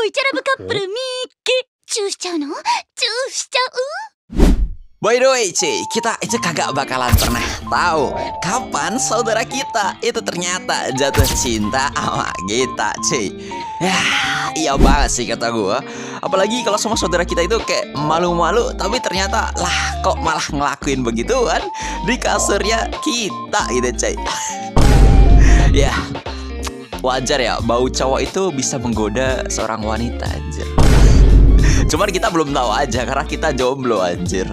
こいちゃラブカップルミッキー。チューしちゃうの？チューしちゃう？ By the way, Ci, kita itu kagak bakalan pernah tahu kapan saudara kita itu ternyata jatuh cinta sama kita, Ci. Ya, iya banget sih kata gua. Apalagi kalau semua saudara kita itu kayak malu-malu, tapi ternyata lah kok malah ngelakuin begituan di kasurnya kita gitu, Ci. Ya, wajar ya, bau cowok itu bisa menggoda seorang wanita, anjir. Cuman kita belum tahu aja karena kita jomblo, anjir.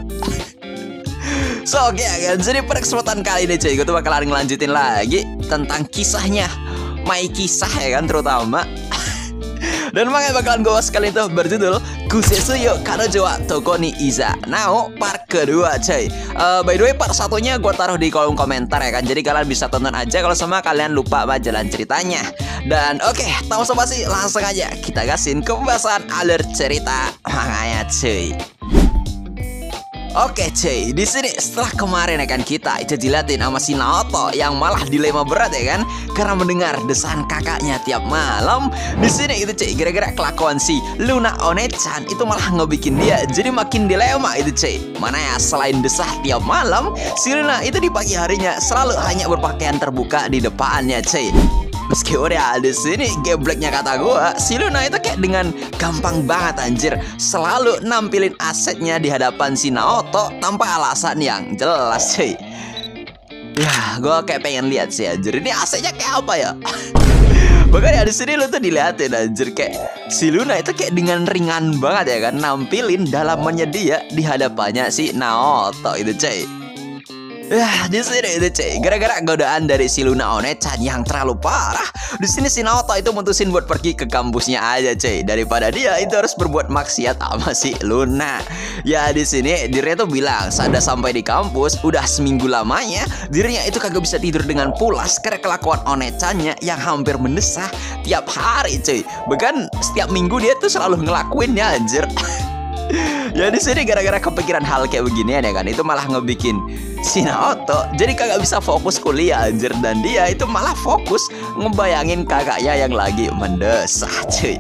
So oke kan, jadi pada kesempatan kali ini cuy, gue tuh bakalan ngelanjutin lagi tentang kisahnya Mai Kisah ya kan, terutama. Dan makanya bakalan gue sekali itu berjudul Kusesuyo Kanojo wa Toko ni Iza Nao part kedua cuy. By the way part satunya gue taruh di kolom komentar ya kan, jadi kalian bisa tonton aja kalau sama kalian lupa sama jalan ceritanya. Dan oke, tanpa basa-basi langsung aja kita gasin ke pembahasan alur cerita makanya cuy. Oke cuy, di sini setelah kemarin ya kan kita itu dilatih sama si Naoto yang malah dilema berat ya kan, karena mendengar desahan kakaknya tiap malam. Di sini itu cuy, gara-gara kelakuan si Luna One-chan itu malah ngebikin dia jadi makin dilema itu cuy. Mana ya selain desah tiap malam, si Luna itu di pagi harinya selalu hanya berpakaian terbuka di depannya cuy. Meski udah di sini gebleknya kata gua, si Luna itu kayak dengan gampang banget anjir selalu nampilin asetnya di hadapan si Naoto tanpa alasan yang jelas cuy. Ya, gua kayak pengen lihat sih anjir, ini asetnya kayak apa ya? Bahkan ya di sini lu tuh dilihatin anjir kayak si Luna itu kayak dengan ringan banget ya kan nampilin dalamannya dia di hadapannya si Naoto itu cuy. Ya, di sini itu cuy, gara-gara godaan dari si Luna One-chan yang terlalu parah, di sini si Naoto itu mutusin buat pergi ke kampusnya aja cuy, daripada dia itu harus berbuat maksiat sama si Luna. Ya di sini dirinya tuh bilang saat sampai di kampus udah seminggu lamanya dirinya itu kagak bisa tidur dengan pulas karena kelakuan One-channya yang hampir mendesah tiap hari cuy. Bahkan setiap minggu dia tuh selalu ngelakuinnya anjir. Ya di sini gara-gara kepikiran hal kayak beginian ya kan, itu malah ngebikin si Naoto jadi kagak bisa fokus kuliah anjir, dan dia itu malah fokus ngebayangin kakaknya yang lagi mendesah cuy.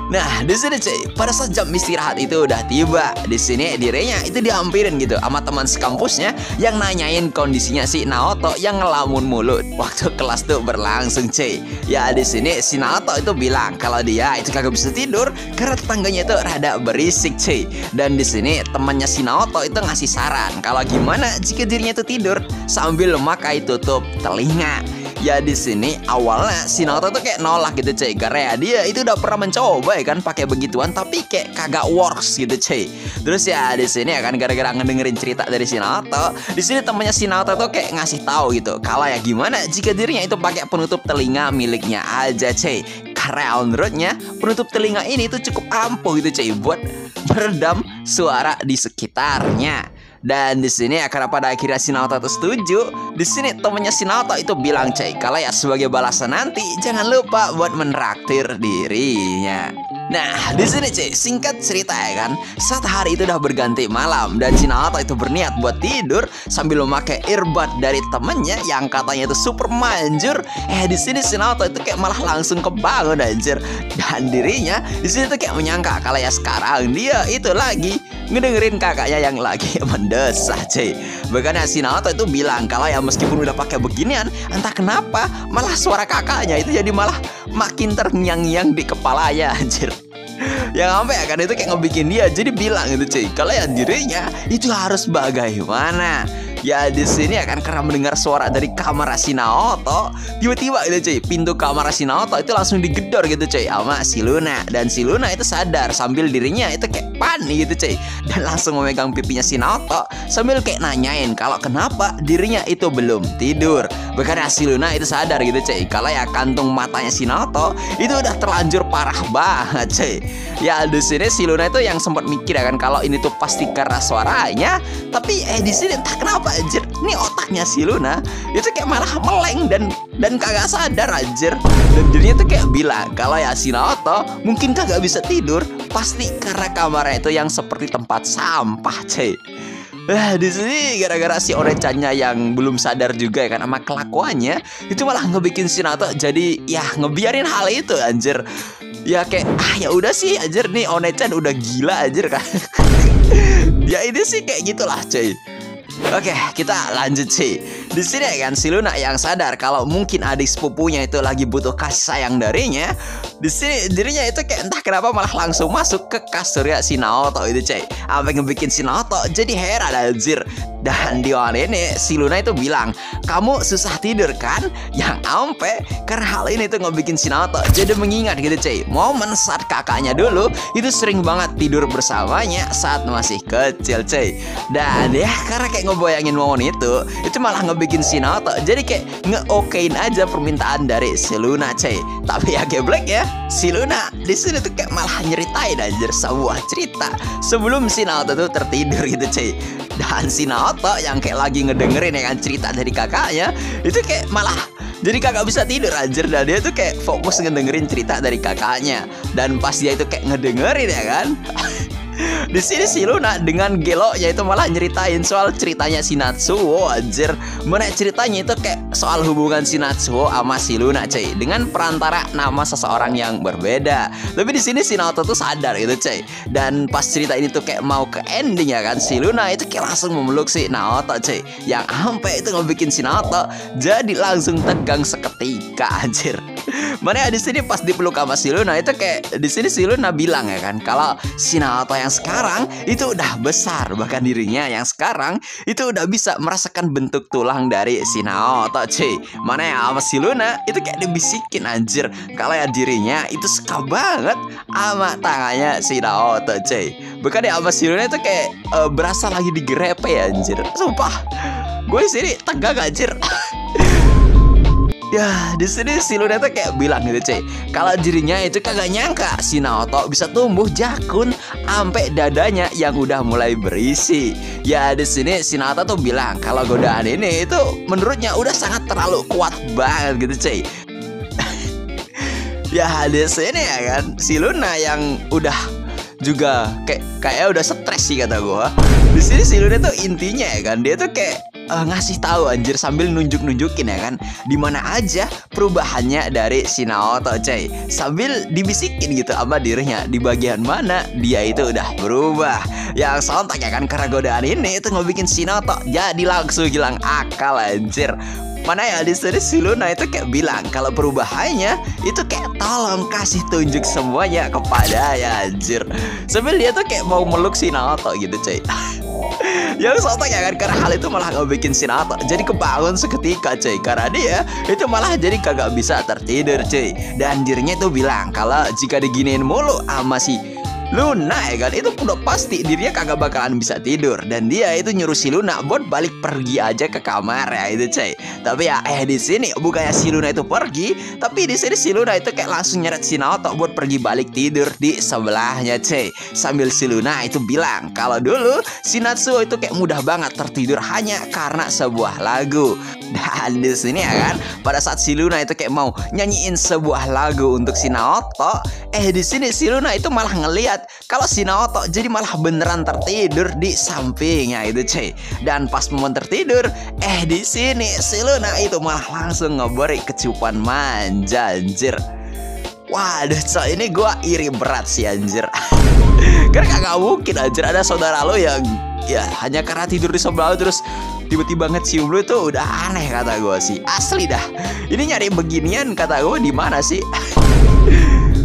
Nah di sini cuy, pada saat jam istirahat itu udah tiba, di sini dirinya itu dihampirin gitu sama teman sekampusnya yang nanyain kondisinya si Naoto yang ngelamun mulu waktu kelas tuh berlangsung cuy. Ya di sini si Naoto itu bilang kalau dia itu kagak bisa tidur karena tetangganya itu rada berisik cuy. Dan di sini temannya si Naoto itu ngasih saran kalau gimana jika dirinya itu tidur sambil memakai tutup telinga. Ya di sini awalnya si Naoto tuh kayak nolak gitu cuy, karena ya dia itu udah pernah mencoba ya kan pakai begituan tapi kayak kagak works gitu cuy. Terus ya di sini ya kan gara-gara ngedengerin cerita dari si Naoto, di sini temannya si Naoto tuh kayak ngasih tahu gitu kalau ya gimana jika dirinya itu pakai penutup telinga miliknya aja cuy. Karena menurutnya penutup telinga ini tuh cukup ampuh gitu cuy buat meredam suara di sekitarnya. Dan di sini ya karena pada akhirnya si Naoto itu setuju, di sini temennya si Naoto itu bilang cuy kalau ya sebagai balasan nanti jangan lupa buat menraktir dirinya. Nah di sini cuy, singkat cerita ya kan, saat hari itu udah berganti malam dan si Naoto itu berniat buat tidur sambil memakai earbud dari temennya yang katanya itu super manjur. Di sini si Naoto itu kayak malah langsung kebangun anjir, dan dirinya di sini tuh kayak menyangka kalau ya sekarang dia itu lagi ngedengerin kakaknya yang lagi mendesah cuy. Bahkan si Naoto itu bilang kalau ya meskipun udah pakai beginian, entah kenapa malah suara kakaknya itu jadi malah makin terngiang-ngiang di kepalanya anjir. Yang sampai ya kan itu kayak ngebikin dia jadi bilang gitu cuy kalau ya dirinya itu harus bagaimana. Ya di sini akan karena mendengar suara dari kamar si Naoto, tiba-tiba gitu cuy pintu kamar si Naoto itu langsung digedor gitu cuy sama si Luna. Dan si Luna itu sadar sambil dirinya itu kayak panik gitu cuy, dan langsung memegang pipinya si Naoto sambil kayak nanyain kalau kenapa dirinya itu belum tidur. Bahkan si Luna itu sadar gitu cuy kalau ya kantung matanya si Naoto itu udah terlanjur parah banget cuy. Ya di sini si Luna itu yang sempat mikir ya kan kalau ini tuh pasti karena suaranya, tapi di sini entah kenapa anjir, ini otaknya si Luna itu kayak malah meleng dan kagak sadar anjir. Dan dirinya tuh kayak bilang kalau ya si Naoto mungkin kagak bisa tidur pasti karena kamarnya itu yang seperti tempat sampah cuy. Di sini gara-gara si One-channya yang belum sadar juga ya kan sama kelakuannya, itu malah ngebikin si Naoto jadi ya ngebiarin hal itu anjir. Ya kayak ya udah sih anjir, nih One-chan udah gila anjir kan. Ya ini sih kayak gitulah cuy. Oke, kita lanjut sih. Di sini kan si Luna yang sadar kalau mungkin adik sepupunya itu lagi butuh kasih sayang darinya. Di sini dirinya itu kayak entah kenapa malah langsung masuk ke kasurnya si Naoto itu cuy. Sampai ngebikin si Naoto jadi heran anjir. Dan di awal ini si Luna itu bilang, kamu susah tidur kan? Yang ampe karena hal ini tuh ngebikin si Naoto jadi mengingat gitu cuy, momen saat kakaknya dulu itu sering banget tidur bersamanya saat masih kecil cuy. Dan ya karena kayak ngebayangin momen itu malah ngebikin si Naoto jadi kayak nge-okein aja permintaan dari si Luna cuy. Tapi ya geblek ya, si Luna di sini tuh kayak malah nyeritain anjir sebuah cerita sebelum si Naoto tuh tertidur gitu cuy. Dan si Naoto yang kayak lagi ngedengerin ya kan cerita dari kakaknya itu kayak malah jadi kagak bisa tidur anjir. Dan dia tuh kayak fokus ngedengerin cerita dari kakaknya. Dan pas dia itu kayak ngedengerin ya kan, di sini si Luna dengan geloknya itu malah nyeritain soal ceritanya si Natsuo anjir. Mana ceritanya itu kayak soal hubungan si Natsuo sama si Luna cuy, dengan perantara nama seseorang yang berbeda. Tapi di sini si Naoto tuh sadar gitu cuy. Dan pas cerita ini tuh kayak mau ke ending ya kan, si Luna itu kayak langsung memeluk si Naoto cuy. Yang sampai itu ngebikin si Naoto jadi langsung tegang seketika anjir. Mana di sini pas dipeluk sama si Luna itu kayak di sini si Luna bilang ya kan kalau si Naoto yang sekarang itu udah besar, bahkan dirinya yang sekarang itu udah bisa merasakan bentuk tulang dari si Naoto cuy. Mana ya sama si Luna itu kayak dibisikin anjir kalau ya dirinya itu suka banget sama tangannya si Naoto cuy. Bahkan ya sama si Luna itu kayak berasa lagi digrepe anjir. Sumpah gue di sini tegang anjir. Ya, di sini si Luna tuh kayak bilang gitu cuy, kalau dirinya itu kagak nyangka si Naoto bisa tumbuh jakun sampai dadanya yang udah mulai berisi. Ya, di sini si Naoto tuh bilang kalau godaan ini itu menurutnya udah sangat terlalu kuat banget gitu cuy. Ya, di sini ya kan si Luna yang udah juga kayak udah stres sih kata gua. Di sini si Luna tuh intinya ya kan dia tuh kayak ngasih tahu anjir sambil nunjukin ya kan di mana aja perubahannya dari si Naoto cuy, sambil dibisikin gitu sama dirinya di bagian mana dia itu udah berubah. Yang sontak ya kan karena godaan ini itu ngebikin si Naoto jadi langsung hilang akal anjir. Mana ya di sini si Luna itu kayak bilang kalau perubahannya itu kayak tolong kasih tunjuk semuanya kepada ya anjir. Sambil dia tuh kayak mau meluk si Naoto gitu cuy. Yang sontak ya kan karena hal itu malah ngebikin si Naoto jadi kebangun seketika cuy, karena dia itu malah jadi kagak bisa tertidur cuy. Dan dirinya itu bilang kalau jika diginiin mulu sama si Luna ya kan itu udah pasti dirinya kagak bakalan bisa tidur. Dan dia itu nyuruh si Luna buat balik pergi aja ke kamar ya itu cuy. Tapi ya di sini bukannya si Luna itu pergi, tapi di sini si Luna itu kayak langsung nyeret si Naoto buat pergi balik tidur di sebelahnya cuy. Sambil si Luna itu bilang kalau dulu si Natsuo itu kayak mudah banget tertidur hanya karena sebuah lagu. Dan di sini ya kan pada saat si Luna itu kayak mau nyanyiin sebuah lagu untuk si Naoto, di sini si Luna itu malah ngeliat kalau si Naoto jadi malah beneran tertidur di sampingnya itu cuy. Dan pas momen tertidur di sini si Luna itu malah langsung ngeberi kecupan manja anjir. Waduh coy, ini gue iri berat sih anjir. Karena kagak mungkin anjir ada saudara lo yang ya hanya karena tidur di sebelah lo terus tiba-tiba ngecium lu itu udah aneh kata gue sih. Asli dah. Ini nyari beginian kata gue di mana sih?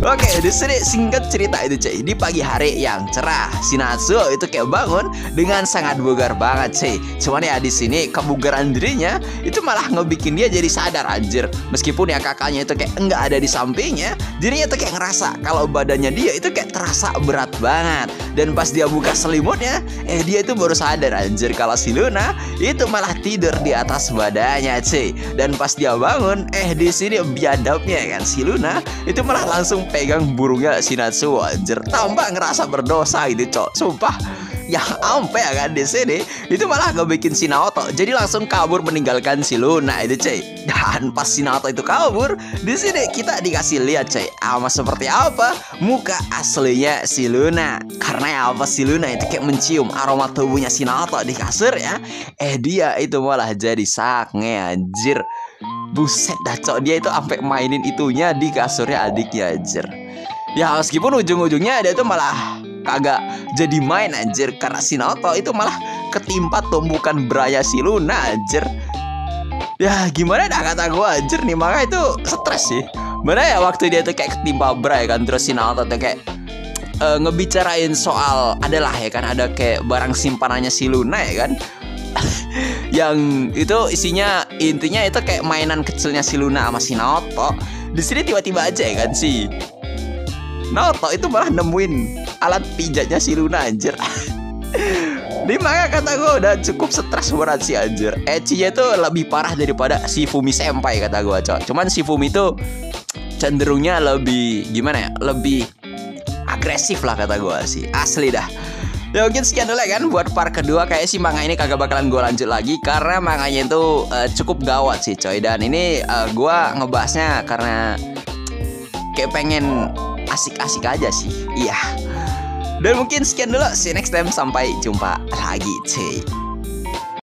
Oke, di sini singkat cerita itu cuy. Di pagi hari yang cerah, si Natsuo itu kayak bangun dengan sangat bugar banget cuy. Cuman ya di sini kebugaran dirinya itu malah ngebikin dia jadi sadar anjir. Meskipun ya kakaknya itu kayak enggak ada di sampingnya, dirinya tuh kayak ngerasa kalau badannya dia itu kayak terasa berat banget. Dan pas dia buka selimutnya, dia itu baru sadar anjir kalau si Luna itu malah tidur di atas badannya cuy. Dan pas dia bangun, di sini biadabnya kan si Luna itu malah langsung pegang burungnya si Natsuo anjir. Tambah ngerasa berdosa gitu cok. Sumpah. Yang ampe ya kan di sini itu malah ngebikin si Naoto jadi langsung kabur meninggalkan si Luna itu cuy. Dan pas si Naoto itu kabur, di sini kita dikasih lihat cuy sama seperti apa muka aslinya si Luna. Karena ya apa si Luna itu kayak mencium aroma tubuhnya si Naoto di kasur ya. Dia itu malah jadi sange anjir. Buset dah cok, dia itu sampai mainin itunya di kasurnya adiknya anjir. Ya meskipun ujung-ujungnya dia tuh malah kagak jadi main anjir, karena si Naoto itu malah ketimpa tumbukan beraya si Luna anjir. Ya gimana dah kata gue anjir nih, makanya itu stres sih. Mana ya waktu dia tuh kayak ketimpa beraya kan, terus si Naoto tuh kayak ngebicarain soal adalah ya kan, ada kayak barang simpanannya si Luna ya kan. Yang itu isinya intinya itu kayak mainan kecilnya si Luna sama si Naoto. Di sini tiba-tiba aja ya kan si Naoto itu malah nemuin alat pijatnya si Luna anjir. Ini makanya kata gue udah cukup stres berat sih anjir. Ecchinya tuh lebih parah daripada si Fumi Senpai kata gue cok. Cuman si Fumi tuh cenderungnya lebih gimana ya, lebih agresif lah kata gue sih. Asli dah. Ya mungkin sekian dulu ya kan buat part kedua. Kayak sih manga ini kagak bakalan gue lanjut lagi karena manganya itu cukup gawat sih coy. Dan ini gue ngebahasnya karena kayak pengen asik-asik aja sih. Iya. Dan mungkin sekian dulu. See you next time. Sampai jumpa lagi cuy.